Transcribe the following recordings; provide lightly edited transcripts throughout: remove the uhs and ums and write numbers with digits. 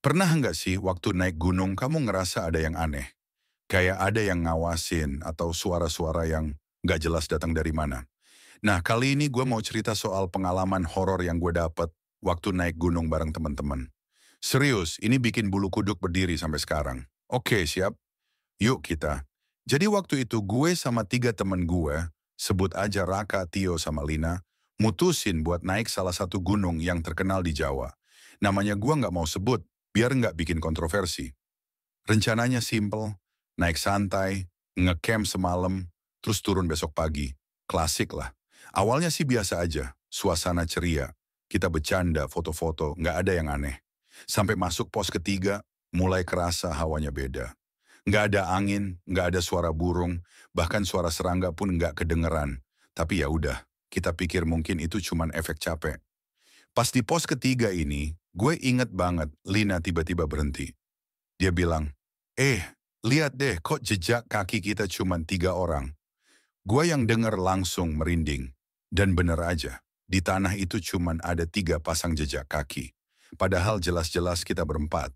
Pernah nggak sih waktu naik gunung kamu ngerasa ada yang aneh? Kayak ada yang ngawasin atau suara-suara yang nggak jelas datang dari mana? Nah, kali ini gue mau cerita soal pengalaman horor yang gue dapet waktu naik gunung bareng teman-teman. Serius, ini bikin bulu kuduk berdiri sampai sekarang. Oke, siap? Yuk kita. Jadi waktu itu gue sama 3 temen gue, sebut aja Raka, Tio, sama Lina, mutusin buat naik salah satu gunung yang terkenal di Jawa. Namanya gue nggak mau sebut, biar nggak bikin kontroversi. Rencananya simple, naik santai, ngecamp semalam, terus turun besok pagi. Klasik lah. Awalnya sih biasa aja, suasana ceria. Kita bercanda, foto-foto, nggak ada yang aneh. Sampai masuk pos ketiga, mulai kerasa hawanya beda. Nggak ada angin, nggak ada suara burung, bahkan suara serangga pun nggak kedengeran. Tapi ya udah, kita pikir mungkin itu cuman efek capek. Pas di pos ketiga ini, gue inget banget Lina tiba-tiba berhenti. Dia bilang, lihat deh kok jejak kaki kita cuma 3 orang. Gua yang denger langsung merinding. Dan bener aja, di tanah itu cuma ada 3 pasang jejak kaki. Padahal jelas-jelas kita berempat.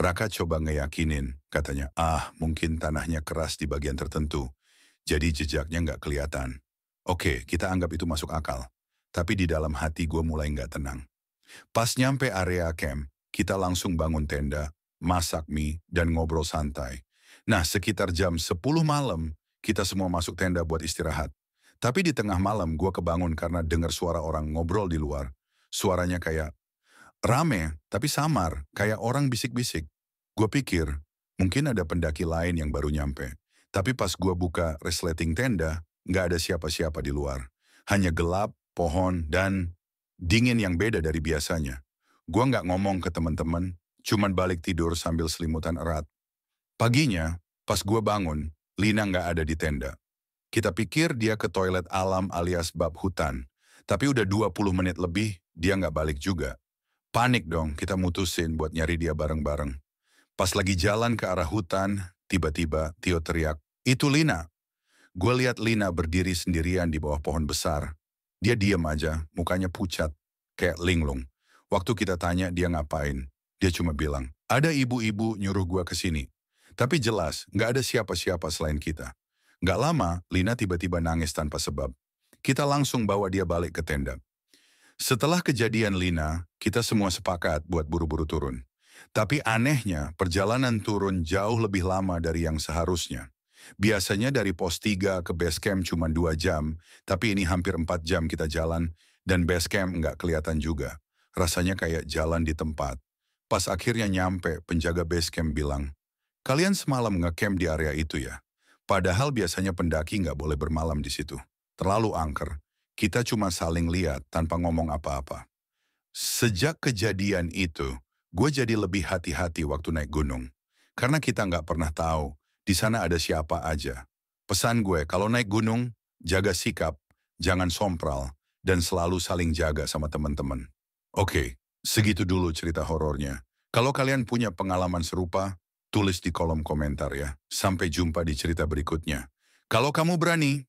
Raka coba ngeyakinin, katanya, mungkin tanahnya keras di bagian tertentu. Jadi jejaknya nggak kelihatan. Oke, kita anggap itu masuk akal. Tapi di dalam hati gue mulai nggak tenang. Pas nyampe area camp, kita langsung bangun tenda, masak mie, dan ngobrol santai. Nah, sekitar jam 10 malam, kita semua masuk tenda buat istirahat. Tapi di tengah malam, gua kebangun karena dengar suara orang ngobrol di luar. Suaranya kayak rame, tapi samar, kayak orang bisik-bisik. Gua pikir, mungkin ada pendaki lain yang baru nyampe. Tapi pas gua buka resleting tenda, nggak ada siapa-siapa di luar. Hanya gelap, pohon, dan dingin yang beda dari biasanya. Gua nggak ngomong ke teman-teman, cuman balik tidur sambil selimutan erat. Paginya, pas gua bangun, Lina nggak ada di tenda. Kita pikir dia ke toilet alam alias bab hutan. Tapi udah 20 menit lebih, dia nggak balik juga. Panik dong, kita mutusin buat nyari dia bareng-bareng. Pas lagi jalan ke arah hutan, tiba-tiba Tio teriak, "Itu Lina." Gue lihat Lina berdiri sendirian di bawah pohon besar. Dia diam aja, mukanya pucat, kayak linglung. Waktu kita tanya dia ngapain, dia cuma bilang, "Ada ibu-ibu nyuruh gue ke sini." Tapi jelas, nggak ada siapa-siapa selain kita. Nggak lama, Lina tiba-tiba nangis tanpa sebab. Kita langsung bawa dia balik ke tenda. Setelah kejadian Lina, kita semua sepakat buat buru-buru turun. Tapi anehnya, perjalanan turun jauh lebih lama dari yang seharusnya. Biasanya dari pos 3 ke base camp cuma 2 jam, tapi ini hampir 4 jam kita jalan, dan base camp nggak kelihatan juga. Rasanya kayak jalan di tempat. Pas akhirnya nyampe, penjaga base camp bilang, "Kalian semalam ngecamp di area itu ya? Padahal biasanya pendaki nggak boleh bermalam di situ. Terlalu angker. Kita cuma saling lihat tanpa ngomong apa-apa." Sejak kejadian itu, gue jadi lebih hati-hati waktu naik gunung. Karena kita nggak pernah tahu di sana ada siapa aja. Pesan gue, kalau naik gunung, jaga sikap, jangan sompral, dan selalu saling jaga sama teman-teman. Oke, segitu dulu cerita horornya. Kalau kalian punya pengalaman serupa, tulis di kolom komentar ya. Sampai jumpa di cerita berikutnya. Kalau kamu berani,